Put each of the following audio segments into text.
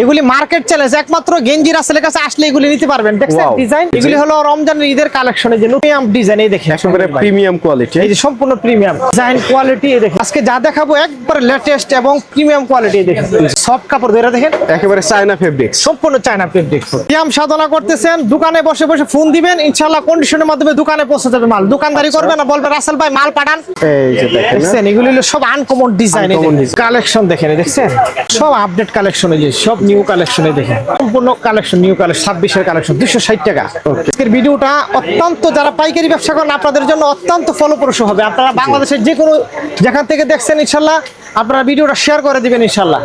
এগুলি market challenge, একমাত্র গেঞ্জি রাসেলের কাছে আসলে এগুলি নিতে পারবেন। দেখছেন ডিজাইন, এগুলি হলো রমজানের ঈদের কালেকশনে যে প্রিমিয়াম ডিজাইন। এই দেখেন একেবারে প্রিমিয়াম কোয়ালিটি, এই যে সম্পূর্ণ প্রিমিয়াম ডিজাইন কোয়ালিটি। এই দেখেন আজকে যা দেখাবো একবার লেটেস্ট এবং প্রিমিয়াম কোয়ালিটি। এই দেখেন সফট কাপড় ধরে দেখেন, একেবারে চায়না ফেব্রিক্স, সম্পূর্ণ চায়না ফেব্রিক্স। সিয়াম সাধনা করতেছেন, দোকানে বসে বসে ফোন দিবেন, ইনশাআল্লাহ কন্ডিশনের মাধ্যমে দোকানে পৌঁছে যাবে মাল। দোকানদারি করবেন না, বলবেন রাসেল ভাই মাল পাঠান। এই যে দেখছেন এগুলি হলো সব আনকমন ডিজাইন। কালেকশন দেখেন, দেখছেন সব আপডেট কালেকশন, এই যে সব নিউ কালেকশনে দেখেন সম্পূর্ণ কালেকশন, নিউ কালেকশন 26 এর কালেকশন 260 টাকা। আজকের ভিডিওটা অত্যন্ত, যারা পাইকারি ব্যবসা করেন আপনাদের জন্য অত্যন্ত ফলপ্রসূ হবে। আপনারা বাংলাদেশের যে কোনো যেখান থেকে দেখছেন ইনশাআল্লাহ আপনারা ভিডিওটা শেয়ার করে দিবেন ইনশাআল্লাহ।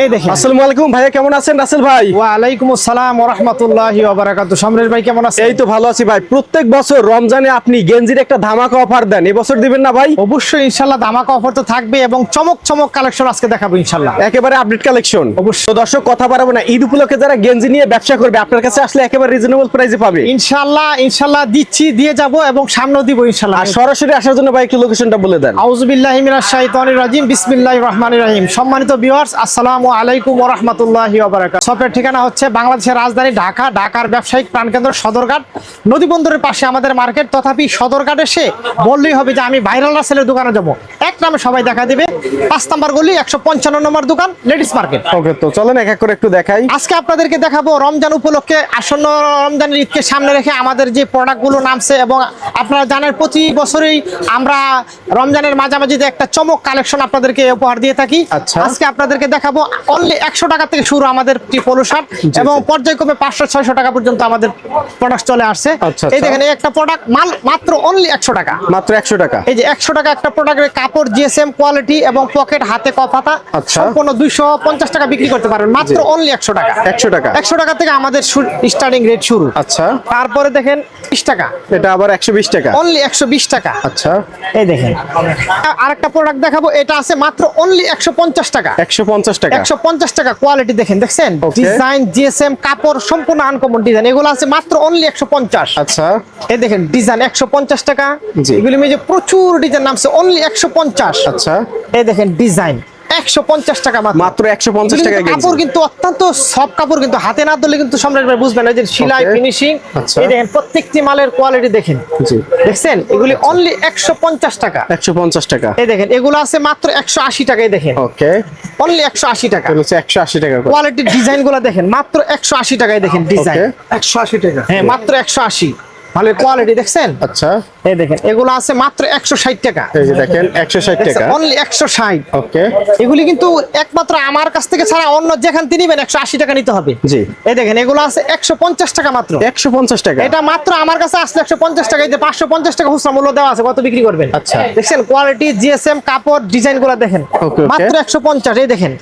এই দেখেন। আসসালামু আলাইকুম ভাইয়া, কেমন আছেন রাসেল ভাই? ওয়া আলাইকুম আসসালাম ওয়া রাহমাতুল্লাহি ওয়া বারাকাতুহু। সমরেশ ভাই কেমন আছেন? এই তো ভালো আছি ভাই। প্রত্যেক বছর রমজানে আপনি গেঞ্জির একটা ধামাকা অফার দেন, এবছর দিবেন না ভাই? অবশ্যই ইনশাআল্লাহ ধামাকা অফার তো থাকবে এবং চমক চমক কালেকশন আজকে দেখাবো ইনশাআল্লাহ। একেবারে আপডেট কালেকশন। অবশ্যই দর্শক কথা পারবো না, ঈদ উপলক্ষে যারা গেঞ্জি নিয়ে ব্যবসা করবে আপনার কাছে আসলে একেবারে রিজনেবল প্রাইসে পাবে ইনশাআল্লাহ। ইনশাআল্লাহ দিচ্ছি, দিয়ে যাব এবং সামনেও দিব ইনশাআল্লাহ। আর সরাসরি আসার জন্য ভাই একটু লোকেশনটা বলে দেন। আউযু বিল্লাহি মিনাশ শাইতানির রাজিম, বিসমিল্লাহির রহমানির রহিম। সম্মানিত ভিউয়ার্স, আসসালামু আলাইকুম ওয়া রাহমাতুল্লাহি ওয়া বারাকাতুহু। শপের ঠিকানা হচ্ছে বাংলাদেশের রাজধানী ঢাকা, ঢাকার ব্যবসায়িক প্রাণকেন্দ্র সদরঘাট, নদী বন্দরের পাশে আমাদের মার্কেট। তথাপি সদরঘাট এসে বললেই হবে যে আমি ভাইরাল রাসেলের দোকানে যাব, এক নামে সবাই দেখা দিবে। 5 নম্বর গলি 155 নম্বর দোকান, লেডিস মার্কেট। ওকে, তো চলেন এক এক করে একটু দেখাই। আজকে আপনাদেরকে দেখাবো রমজান উপলক্ষে, আসন্ন রমজানের ঈদকে সামনে রেখে আমাদের যে প্রোডাক্টগুলো নামছে। এবং আপনারা জানেন প্রতি বছরই আমরা রমজানের মাঝামাঝিতে একটা চমক কালেকশন আপনাদেরকে উপহার দিয়ে থাকি। আচ্ছা, আজকে আপনাদেরকে দেখাবো অনলি 100 টাকা থেকে শুরু আমাদের পোলো শার্ট, এবং পর্যায়ক্রমে 500-600 টাকা পর্যন্ত আমাদের প্রোডাক্ট চলে আসছে। এই দেখেন এই একটা প্রোডাক্ট মাল মাত্র অনলি 100 টাকা, মাত্র 100 টাকা। এই যে 100 টাকা একটা প্রোডাক্টের কাপড় জিএসএম কোয়ালিটি এবং পকেট হাতে কপাতা সম্পূর্ণ 250 টাকা বিক্রি করতে পারবেন মাত্র অনলি 100 টাকা। 100 টাকা, 100 টাকা থেকে আমাদের স্টার্টিং রেট শুরু। আচ্ছা, তারপরে দেখেন 20 টাকা, এটা আবার 120 টাকা, অনলি 120 টাকা। আচ্ছা, এই দেখেন আরেকটা প্রোডাক্ট দেখাবো, এটা আছে মাত্র অনলি 150 টাকা, 150 টাকা, 150 টাকা। কোয়ালিটি দেখেন, দেখছেন ডিজাইন জিএসএম কাপড় সম্পূর্ণ আনকমন ডিজাইন, এগুলো আছে মাত্র অনলি 150। আচ্ছা, এই দেখেন ডিজাইন 150 টাকা। জি, এগুলি যে প্রচুর ডিজাইন নামছে অনলি 150। আচ্ছা, এই দেখেন ডিজাইন 150 টাকা মাত্র 150 টাকা। কাপড় কিন্তু অত্যন্ত সফট কাপড়, কিন্তু হাতে না ধরলে কিন্তু সম্রাট ভাই বুঝবেন না যে সেলাই ফিনিশিং। এই দেখেন প্রত্যেকটি মালের কোয়ালিটি দেখেন, জি দেখছেন এগুলি অনলি 150 টাকা, 150 টাকা। এই দেখেন এগুলো আছে মাত্র 180 টাকা। এই দেখেন ওকে, অনলি 180 টাকা, এগুলো 180 টাকা। কোয়ালিটির ডিজাইনগুলো দেখেন মাত্র 180 টাকায়। দেখেন ডিজাইন 180 টাকা, হ্যাঁ মাত্র 180। ভালো কোয়ালিটি দেখছেন। আচ্ছা, এই দেখেন এগুলো আছে মাত্র 160 টাকা। এই যে দেখেন 160 টাকা, অনলি 160। ওকে, এগুলি কিন্তু একমাত্র আমার কাছ থেকে ছাড়া অন্য যেখান থেকে নেবেন 180 টাকা নিতে হবে। জি, এই দেখেন এগুলো আছে 150 টাকা মাত্র, 150 টাকা। এটা মাত্র আমার কাছে আসলে 150 টাকা। এই যে 550 টাকা খুচরা মূল্য দেওয়া আছে, কত বিক্রি করবেন? আচ্ছা, দেখছেন কোয়ালিটি জিএসএম কাপড় ডিজাইনগুলো দেখেন মাত্র 150। এই দেখেন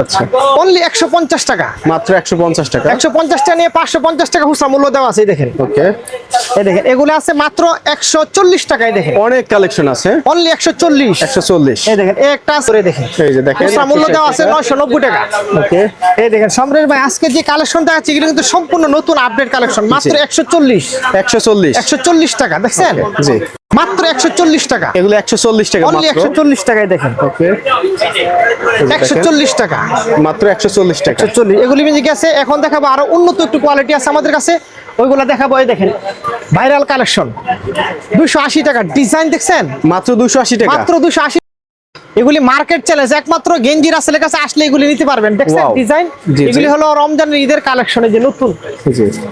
আচ্ছা, অনলি 150 টাকা, মাত্র 150 টাকা। 150 টাকা নিয়ে 550 টাকা খুচরা মূল্য দেওয়া আছে। এই দেখেন, ওকে, এই দেখেন এগুলো আছে মাত্র 140 টাকায়। দেখেন অনেক কালেকশন আছে, অনলি 140। 140। এই দেখেন একটা আছে, দেখেন এই যে দেখেন খুচরা মূল্য দেওয়া আছে 990 টাকা। ওকে, এই দেখেন সম্রাট ভাই আজকে যে কালেকশনটা আছে এগুলো কিন্তু সম্পূর্ণ নতুন আপডেট কালেকশন, মাত্র 140। 140 টাকা দেখছেন, জি মাত্র 140 টাকা। এগুলো 140 টাকা, অনলি 140 টাকায়। দেখেন ওকে, 140 টাকা, মাত্র 140 টাকা। 140। এগুলি মিউজিক আছে। এখন দেখাবো আরো উন্নত একটু কোয়ালিটি আছে আমাদের কাছে, ওইগুলা দেখাবো। এই দেখেন ভাইরাল কালেকশন 280 টাকা। ডিজাইন দেখছেন মাত্র 280 টাকা, মাত্র 280। এগুলি মার্কেট চ্যালেঞ্জ, একমাত্র গেঞ্জি রাসেলের কাছে আসলে এগুলি নিতে পারবেন। দেখছেন ডিজাইন, এগুলি হলো রমজানের ঈদের কালেকশনে যে নতুন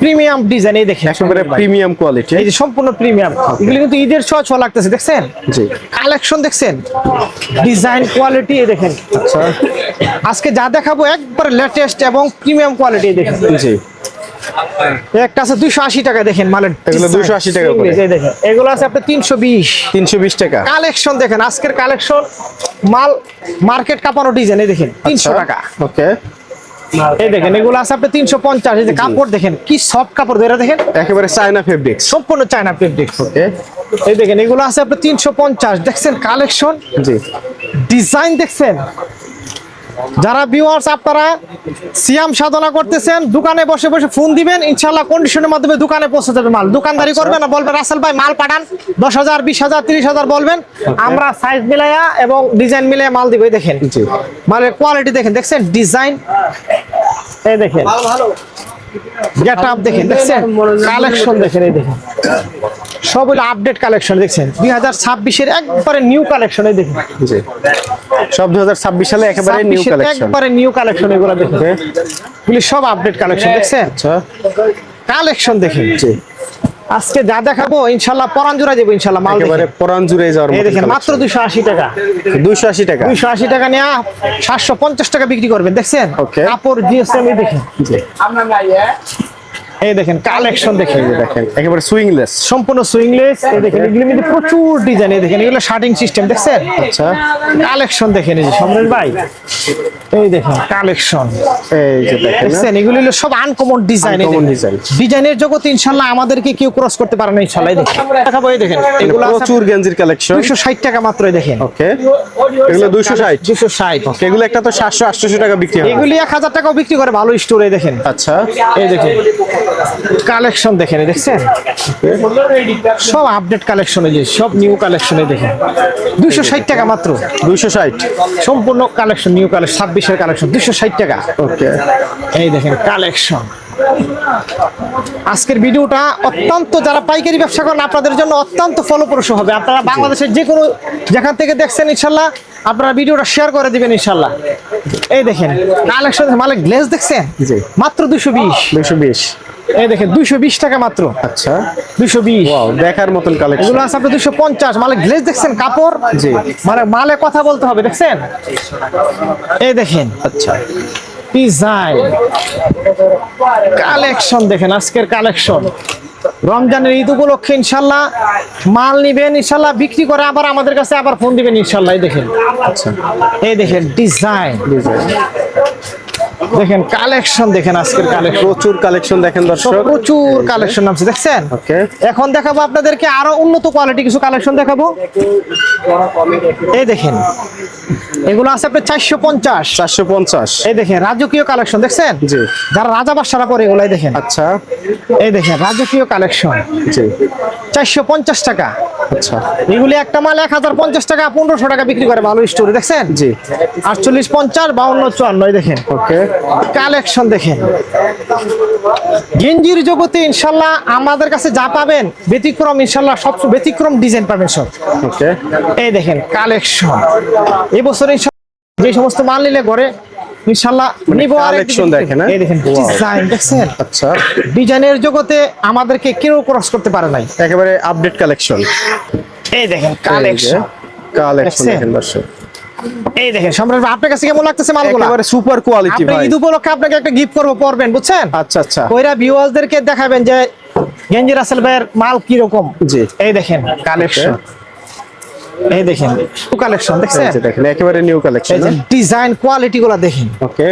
প্রিমিয়াম ডিজাইন। এই দেখেন একেবারে প্রিমিয়াম কোয়ালিটি, এই যে সম্পূর্ণ প্রিমিয়াম। এগুলি কিন্তু ঈদের ছোঁয়া লাগতেছে, দেখছেন জি কালেকশন দেখছেন ডিজাইন কোয়ালিটি। এই দেখেন আচ্ছা, আজকে যা দেখাবো একবার লেটেস্ট এবং প্রিমিয়াম কোয়ালিটি। দেখেন জি একটা আছে 280 টাকা। দেখেন মালের এগুলো 280 টাকা করে। এই দেখেন এগুলো আছে আপনার 320 টাকা। কালেকশন দেখেন আজকের কালেকশন মাল মার্কেট কাপানো ডিজাইন। এই দেখেন 300 টাকা। ওকে, এই দেখেন এগুলো আছে আপনার 350। এই যে কাপড় দেখেন কি সফট কাপড় ধরে দেখেন, একেবারে চায়না ফেব্রিক্স, সম্পূর্ণ চায়না ফেব্রিক্স। ওকে, এই দেখেন এগুলো আছে আপনার 350। দেখছেন কালেকশন, জি ডিজাইন দেখছেন। যারা ভিউয়ার্স আপনারা সিয়াম সাধনা করতেছেন, দোকানে বসে বসে ফোন দিবেন, ইনশাআল্লাহ কন্ডিশনের মাধ্যমে দোকানে পৌঁছে যাবে মাল। দোকানদারি করবেন না, বলবেন রাসেল ভাই মাল পাঠান 10,000 20,000 30,000 বলবেন, আমরা সাইজ মিলাইয়া এবং ডিজাইন মিলাইয়া মাল দিব। দেখেন মালের কোয়ালিটি দেখেন, দেখছেন ডিজাইন এই দেখেন গেট আপ দেখেন, দেখছেন কালেকশন দেখেন, এই দেখেন সব হলো আপডেট কালেকশন দেখছেন 2026-এর একবারে নিউ কালেকশন। এই দেখেন জি, সব 2026 সালে একেবারে নিউ 26-এর কালেকশন। একবারে নিউ কালেকশন, এগুলো দেখেন এগুলি সব আপডেট কালেকশন দেখছেন। আচ্ছা, কালেকশন দেখেন জি, আজকে যা দেখাবো ইনশাআল্লাহ পরান জোড়া যাবো ইনশাআল্লাহ মাল একেবারে দেখেন। পরান জুড়ে যাওয়ার এই মতো দেখেন মাত্র 280 টাকা, 280 টাকা। 280 টাকা নিয়ে 750 টাকা বিক্রি করবেন দেখছেন। Okay. কাপড় জিএসএম এই দেখেন, জি, এই দেখেন কালেকশন দেখেন, দেখেন একেবারে সুইংলেস। সম্পূর্ণ সুইংলেস। এই দেখেন এগুলোর মধ্যে প্রচুর ডিজাইন, এই দেখেন এগুলো শার্টিং সিস্টেম দেখছেন। আচ্ছা, কালেকশন দেখেন এই যে সম্রাট ভাই, এই দেখেন কালেকশন এই যে দেখেন না? দেখছেন এগুলো হলো সব আনকমন ডিজাইন। Uncommon design। ডিজাইনের জগতে ইনশাআল্লাহ আমাদেরকে কেউ ক্রস করতে পারে না ইনশাআল্লাহ। এই দেখেন দেখাবো, এই দেখেন এগুলো আছে প্রচুর গেঞ্জির কালেকশন। 260 টাকা মাত্র, এই দেখেন ওকে, এগুলো 260। 260। এগুলো একটা তো 700-800 টাকা বিক্রি হয়। এগুলি 1000 টাকাও বিক্রি করে ভালো স্টোরে দেখেন। আচ্ছা, এই দেখেন কালেকশন দেখেন, এই দেখছেন সব আপডেট কালেকশন, এই যে সব নিউ কালেকশনে দেখেন 260 টাকা মাত্র, 260। সম্পূর্ণ কালেকশন নিউ কালেকশন 26-এর কালেকশন 260 টাকা। ওকে, এই দেখেন কালেকশন। আজকের ভিডিওটা অত্যন্ত, যারা পাইকারি ব্যবসা করেন আপনাদের জন্য অত্যন্ত ফলপ্রসূ হবে। আপনারা বাংলাদেশের যে কোনো যেখান থেকে দেখছেন ইনশাল্লাহ আপনারা ভিডিওটা শেয়ার করে দিবেন ইনশাল্লাহ। এই দেখেন কালেকশন, মালিক গ্লেজ দেখছেন জি, মাত্র 220। 220। এই দেখেন 220 টাকা মাত্র, আচ্ছা, 220। ওয়াও, দেখার মতন কালেকশন। এগুলো আছে আপনার 250। মালিক গ্লেজ দেখছেন, কাপড় জি, মানে মালে কথা বলতে হবে দেখছেন। এই দেখেন আচ্ছা, ডিজাইন কালেকশন দেখেন, আজকের কালেকশন রমজানের ঈদ উপলক্ষে ইনশাল্লাহ মাল নিবেন ইনশাল্লাহ, বিক্রি করে আবার আমাদের কাছে আবার ফোন দিবেন ইনশাল্লাহ। এই দেখেন, আচ্ছা, এই দেখেন ডিজাইন ডিজাইন দেখেন, কালেকশন দেখেন, আজকের কালেকশন প্রচুর কালেকশন দেখেন দর্শক। প্রচুর কালেকশন নামছে দেখছেন। ওকে, এখন দেখাবো আপনাদেরকে আরো উন্নত কোয়ালিটি কিছু কালেকশন দেখাবো। এই দেখেন এগুলো আছে আপনার 450। 450। এই দেখেন রাজকীয় কালেকশন দেখছেন, জি, যারা রাজা বাদশারা পরে এগুলো এই দেখেন। আচ্ছা, এই দেখেন রাজকীয় কালেকশন জি, 450 টাকা। আচ্ছা, এগুলি একটা মাল 1050 টাকা 1500 টাকা বিক্রি করে ভালো স্টোরে দেখছেন। জি, 48, 50, 52, 54 এই দেখেন ওকে, কালেকশন দেখেন। গেঞ্জির জগতে ইনশাল্লাহ আমাদের কাছে যা পাবেন ব্যতিক্রম, ইনশাল্লাহ সব ব্যতিক্রম ডিজাইন পাবেন সব। ওকে, এই দেখেন কালেকশন এবছর যে সমস্ত মাল নিলে ঘরে ইনশাল্লাহ নিব। আর কালেকশন দেখেন, এই দেখেন ডিজাইন দেখছেন, আচ্ছা, ডিজাইনের জগতে আমাদেরকে কেউ ক্রস করতে পারে নাই, একেবারে আপডেট কালেকশন। এই দেখেন কালেকশন। কালেকশন দেখছেন? দেখেন দর্শক, এই দেখেন সম্রাট ভাই, আপনার কাছে কেমন লাগতেছে মালগুলো? একেবারে সুপার কোয়ালিটি আপনি ভাই। ঈদ উপলক্ষে আপনাকে একটা গিফট করবো, পরবেন বুঝছেন। আচ্ছা, আচ্ছা, কইরা ভিউয়ারদেরকে দেখাবেন যে গেঞ্জি রাসেল ভাইয়ের মাল কি রকম। জি, এই দেখেন কালেকশন, এই দেখেন কালেকশন দেখছেন, এই যে দেখেন একেবারে নিউ কালেকশন। এই যে ডিজাইন কোয়ালিটি গুলা দেখেন, ওকে,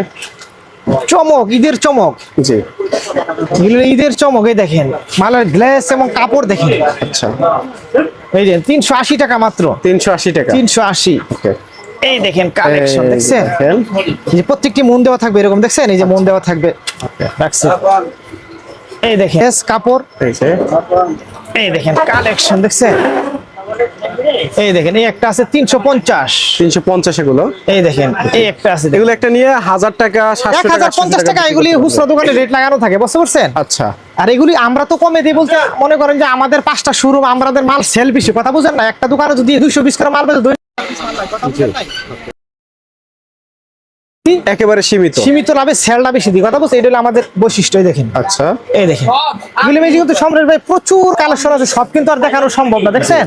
চমক, ঈদের চমক, জি, এগুলো ঈদের চমক। এই দেখেন মালের গ্লেস এবং কাপড় দেখেন। আচ্ছা, এই যে 380 টাকা মাত্র, 380 টাকা। 380। ওকে, এই দেখেন কালেকশন এই দেখছেন, দেখেন, এই যে প্রত্যেকটি মন দেওয়া থাকবে এরকম দেখছেন, এই যে মন দেওয়া থাকবে রাখছে। এই দেখেন কাপড়, এই যে, এই দেখেন কালেকশন দেখছেন। এই দেখেন এই একটা আছে 350। 350 এগুলো। এই দেখেন এই একটা আছে এগুলো একটা নিয়ে 1000 টাকা, 700 টাকা, 1050 টাকা। এগুলি খুচরা দোকানে রেট লাগানো থাকে, বুঝতে পারছেন। আচ্ছা, আর এগুলি আমরা তো কমে দিই বলতে মনে করেন যে আমাদের 5টা শোরুম, আমাদের মাল সেল বেশি, কথা বুঝেন না। একটা দোকানে যদি 220 করে মাল বেচে একেবারে সীমিত সীমিত লাভে সেলটা বেশি দিই, কথা বুঝছেন। এটা হলো আমাদের বৈশিষ্ট্য। এই দেখেন, আচ্ছা, এই দেখেন এগুলি মেজি কিন্তু সম্রাট ভাই প্রচুর কালেকশন আছে, সব কিন্তু আর দেখানো সম্ভব না দেখছেন।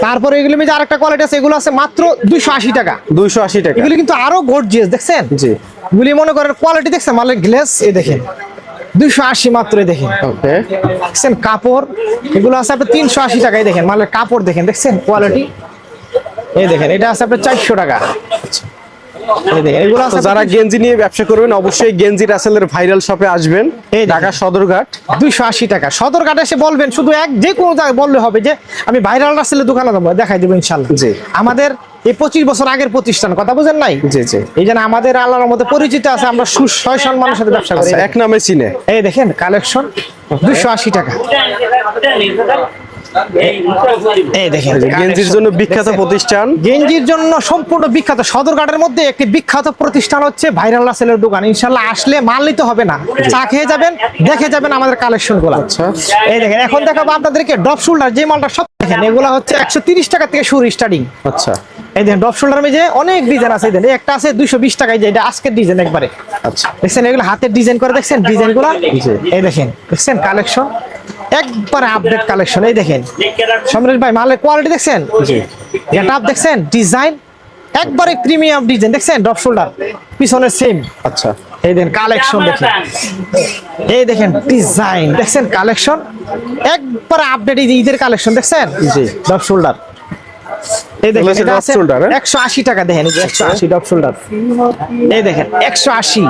তারপরে এগুলি মেজি আরেকটা কোয়ালিটি আছে, এগুলো আছে মাত্র 280 টাকা। 280 টাকা। এগুলি কিন্তু আরো গর্জিয়াস দেখছেন। জি, এগুলি মনে করেন কোয়ালিটি দেখছেন, মালের গ্লেস এই দেখেন 280 মাত্র। এই দেখেন ওকে, দেখছেন কাপড়, এগুলো আছে আপনার 380 টাকা। এই দেখেন মালের কাপড় দেখেন, দেখছেন কোয়ালিটি। এই দেখেন এটা আছে আপনার 400 টাকা। এই দেখেন এগুলো আছে যারা গেঞ্জি নিয়ে ব্যবসা করবেন অবশ্যই গেঞ্জি রাসেলের ভাইরাল শপে আসবেন, এই দেখেন। ঢাকা সদরঘাট। 280 টাকা সদরঘাটে এসে বলবেন, শুধু যে কোনো জায়গায় বললে হবে যে আমি ভাইরাল রাসেলের দোকানে যাবো, দেখাই দেবো ইনশাল্লাহ। জি, আমাদের এই 25 বছর আগের প্রতিষ্ঠান, কথা বুঝেন নাই। জি, জি, এই জন্য আমাদের আল্লাহর মধ্যে পরিচিত আছে, আমরা সুশয় সম্মানের সাথে ব্যবসা করি। আচ্ছা, এক নামে চিনে। এই দেখেন কালেকশন 280 টাকা। এই দেখেন গেঞ্জির জন্য বিখ্যাত প্রতিষ্ঠান। গেঞ্জির জন্য সম্পূর্ণ বিখ্যাত সদরঘাটের মধ্যে একটি বিখ্যাত প্রতিষ্ঠান হচ্ছে ভাইরাল রাসেলের দোকান। ইনশাল্লাহ আসলে মাল নিতে হবে না, চা খেয়ে যাবেন, দেখে যাবেন আমাদের কালেকশন গুলো। আচ্ছা, এই দেখেন এখন দেখাবো আপনাদেরকে ড্রপ শোল্ডার, যে মালটা সব দেখেন এগুলো হচ্ছে 130 টাকা থেকে শুরু স্টার্টিং। আচ্ছা, এই দেখেন ড্রপ শোল্ডার মধ্যে অনেক ডিজাইন আছে। এই দেখেন একটা আছে 220 টাকায়, যে এটা আজকের ডিজাইন একবারে। আচ্ছা, দেখছেন এগুলো হাতের ডিজাইন করে, দেখছেন ডিজাইন গুলো। এই দেখেন দেখছেন কালেকশন একবারে আপডেট কালেকশন। এই দেখেন সমরেশ ভাই মালের কোয়ালিটি দেখছেন, গেটআপ দেখছেন, ডিজাইন একবারে প্রিমিয়াম ডিজাইন দেখছেন, ড্রপ শোল্ডার পিছনে সেম। আচ্ছা, এই দেখেন কালেকশন দেখেন, এই দেখেন ডিজাইন দেখছেন, কালেকশন একবারে আপডেট। এই যে ঈদের কালেকশন দেখছেন, জি, ড্রপ শোল্ডার। এই দেখেন এগুলো হচ্ছে এটা drop আছে shoulder, 180 টাকা। দেখেন 180 ড্রপ শোল্ডার। এই দেখেন 180,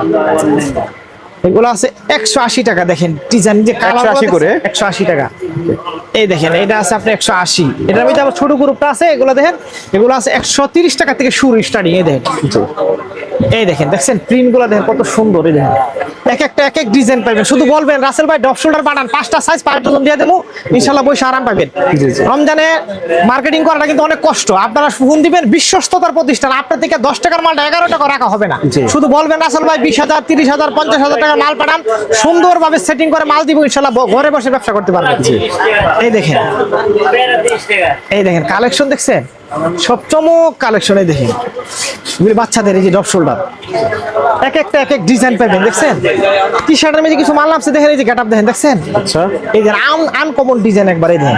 এগুলো আছে 180 টাকা। দেখেন ডিজাইন যে 180 করে 180 টাকা। এই দেখেন এটা আছে আপনি 180। এটার মধ্যে আবার ছোট গ্রুপটা আছে, এগুলো দেখেন এগুলো আছে 130 টাকা থেকে শুরু স্টার্টিং। এই দেখেন, এই দেখেন দেখছেন প্রিন্ট গুলো দেখেন কত সুন্দর। এই দেখেন এক একটা এক এক ডিজাইন পাবেন, শুধু বলবেন রাসেল ভাই ড্রপ শোল্ডার বানান, 5টা সাইজ 5 ডজন দিয়ে দেবো, ইনশাআল্লাহ বসে আরাম পাবেন। রমজানে মার্কেটিং করাটা কিন্তু অনেক কষ্ট। আপনারা ফোন দিবেন, বিশ্বস্ততার প্রতিষ্ঠান, আপনার থেকে 10 টাকার মালটা 11 টাকা রাখা হবে না। শুধু বলবেন রাসেল ভাই 20,000 30,000 50,000 টাকার মাল পাঠান, সুন্দরভাবে সেটিং করে মাল দিব, ইনশাআল্লাহ ঘরে বসে ব্যবসা করতে পারবেন। এই দেখেন, এই দেখেন কালেকশন দেখছেন, সব চমক কালেকশন। এই দেখেন এগুলি বাচ্চাদের, এই যে ড্রপ শোল্ডার এক একটা এক এক ডিজাইন পাবেন দেখছেন। টি শার্টের মধ্যে কিছু মাল নামছে দেখেন, এই যে গেটআপ দেখেন দেখছেন। আচ্ছা, এই যে আনকমন ডিজাইন একবার। এই দেখেন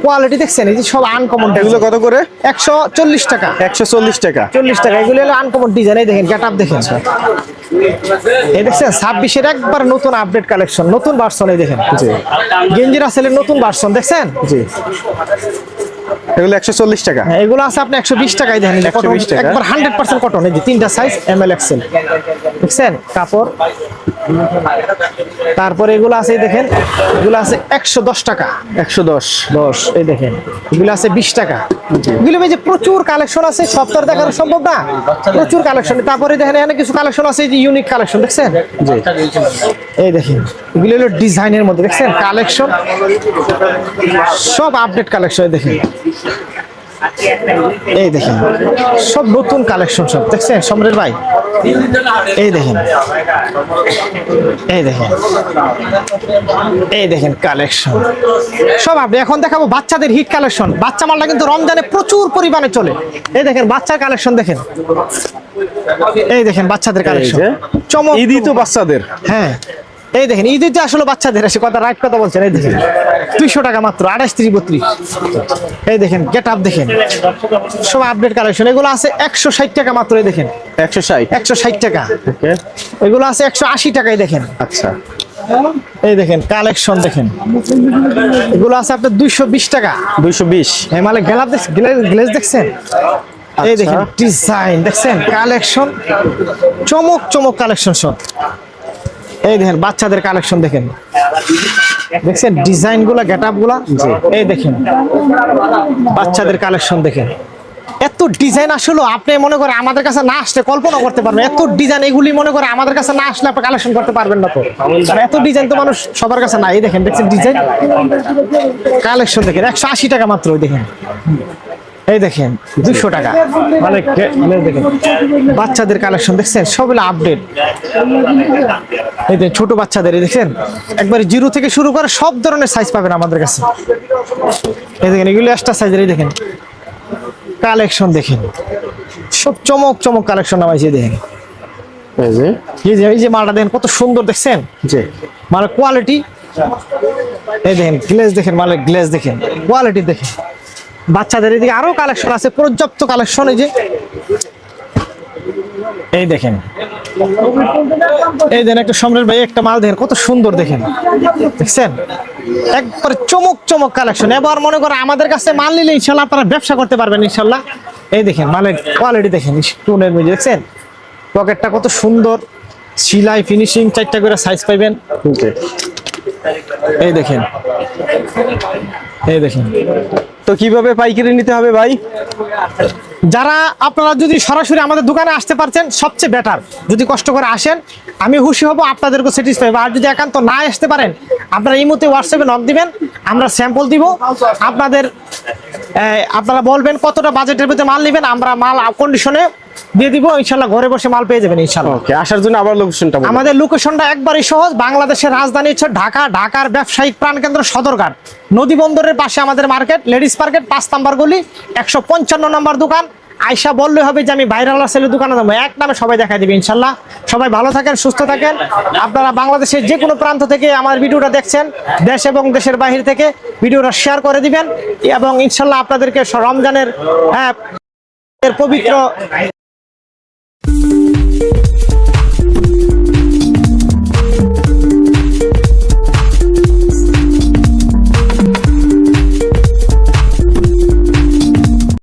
কোয়ালিটি দেখছেন, এই যে সব আনকমন। এগুলো কত করে? 140 টাকা। 140 টাকা। 40 টাকা। এগুলো হলো আনকমন ডিজাইন। এই দেখেন গেটআপ দেখেন, এই দেখছেন 26-এর একবার নতুন আপডেট কালেকশন, নতুন ভার্সন। এই দেখেন গেঞ্জি রাসেলের নতুন ভার্সন দেখছেন। জি, এগুলো 140 টাকা। হ্যাঁ, এগুলো আছে আপনি 120 টাকায়। দেখেন 120 টাকা। একবার 100% কটন। এই যে 3টা সাইজ ML XL দেখছেন কাপড়। তারপরে এগুলো আছে, এই দেখেন এগুলো আছে 110 টাকা। 110। এই দেখেন এগুলো আছে 20 টাকা। এগুলো যে প্রচুর কালেকশন আছে, সব তো আর দেখানো সম্ভব না, প্রচুর কালেকশন। তারপরে দেখেন এখানে কিছু কালেকশন আছে, এই যে ইউনিক কালেকশন দেখছেন। এই দেখেন এগুলো হলো ডিজাইনের মধ্যে দেখছেন কালেকশন, সব আপডেট কালেকশন। দেখেন এই দেখেন সব নতুন কালেকশন, সব দেখছেন সমরেশ ভাই। এই দেখেন, এই দেখেন, এই দেখেন কালেকশন সব আপনি। এখন দেখাবো বাচ্চাদের হিট কালেকশন। বাচ্চা মালটা কিন্তু রমজানে প্রচুর পরিমাণে চলে। এই দেখেন বাচ্চার কালেকশন দেখেন, এই দেখেন বাচ্চাদের কালেকশন চমক। ঈদই তো বাচ্চাদের। হ্যাঁ, এই দেখেন ঈদে আসলে বাচ্চাদের এসে কথা, রাইট কথা বলছেন। এই দেখেন 200 টাকা মাত্র, 28 30 32। এই দেখেন গেট আপ দেখেন, সব আপডেট কালেকশন। এগুলো আছে 160 টাকা মাত্র। এই দেখেন 160 টাকা। এগুলো আছে 180 টাকায়। দেখেন আচ্ছা, এই দেখেন কালেকশন দেখেন, এগুলো আছে আপনার 220 টাকা। 220। এই মালে গ্লেজ দেখছেন। এই দেখেন ডিজাইন দেখছেন, কালেকশন চমক চমক কালেকশন সব। এই দেখেন বাচ্চাদের কালেকশন দেখেন, দেখছেন ডিজাইন গুলা, গেট আপ গুলা। এই দেখেন বাচ্চাদের কালেকশন দেখেন, এত ডিজাইন আসলে আপনি মনে করে আমাদের কাছে না আসলে কল্পনা করতে পারবেন। এত ডিজাইন, এগুলি মনে করে আমাদের কাছে না আসলে আপনি কালেকশন করতে পারবেন না। তো কারণ এত ডিজাইন তো মানুষ সবার কাছে না। এই দেখেন দেখছেন ডিজাইন কালেকশন দেখেন, 180 টাকা মাত্র। ওই দেখেন, এই দেখেন 200 টাকা। মানে দেখেন বাচ্চাদের কালেকশন দেখছেন, সবগুলো আপডেট। এই দেখেন ছোট বাচ্চাদের, এই দেখেন একবারে 0 থেকে শুরু করে সব ধরনের সাইজ পাবেন আমাদের কাছে। এই দেখেন এগুলো এক্সট্রা সাইজের। এই দেখেন কালেকশন দেখেন, সব চমক চমক কালেকশন নামাইছে। দেখেন এই যে মালটা দেখেন কত সুন্দর দেখছেন, মালের কোয়ালিটি। এই দেখেন গ্লেজ দেখেন, মালের গ্লেজ দেখেন, কোয়ালিটি দেখেন। বাচ্চাদের এদিকে আরো কালেকশন আছে, পর্যাপ্ত কালেকশন। এই যে এই দেখেন, এই দেখেন একটা সম্রাট ভাই একটা মাল দেখেন কত সুন্দর দেখেন, দেখছেন একবার চমক চমক কালেকশন। এবার মনে করে আমাদের কাছে মাল নিলে ইনশাল্লাহ আপনারা ব্যবসা করতে পারবেন ইনশাল্লাহ। এই দেখেন মালের কোয়ালিটি দেখেন, স্টোনের মধ্যে দেখছেন পকেটটা কত সুন্দর, সেলাই ফিনিশিং 4টা করে সাইজ পাইবেন। এই দেখেন, এই দেখেন তো কিভাবে পাইকারি নিতে হবে ভাই? যারা আপনারা যদি সরাসরি আমাদের দোকানে আসতে পারছেন সবচেয়ে বেটার, যদি কষ্ট করে আসেন আমি খুশি হব, আপনাদেরকে স্যাটিসফাই। আর যদি একান্ত না আসতে পারেন আপনারা এই মুহূর্তে হোয়াটসঅ্যাপে নক দিবেন, আমরা স্যাম্পল দিব আপনাদের। আপনারা বলবেন কতটা বাজেটের ভিতরে মাল নেবেন, আমরা মাল কন্ডিশনে দিয়ে দিব ইনশাল্লাহ। ঘরে বসে মাল পেয়ে যাবেন ইনশাল্লাহ। ওকে, আসার জন্য আবার লোকেশনটা বলুন। আমাদের লোকেশনটা একবারই সহজ, বাংলাদেশের রাজধানী হচ্ছে ঢাকা, ঢাকার ব্যবসায়িক প্রাণকেন্দ্র সদরঘাট, নদী বন্দরের পাশে আমাদের মার্কেট, লেডিস মার্কেট 5 নাম্বার গলি 155 নম্বর দোকান। আয়সা বললে হবে যে আমি ভাইরাল সেলের দোকানে যাবো, এক নামে সবাই দেখাই দিবে ইনশাল্লাহ। সবাই ভালো থাকেন, সুস্থ থাকেন। আপনারা বাংলাদেশের যে কোনো প্রান্ত থেকে আমার ভিডিওটা দেখছেন, দেশ এবং দেশের বাহির থেকে ভিডিওটা শেয়ার করে দিবেন এবং ইনশাল্লাহ আপনাদেরকে রমজানের পবিত্র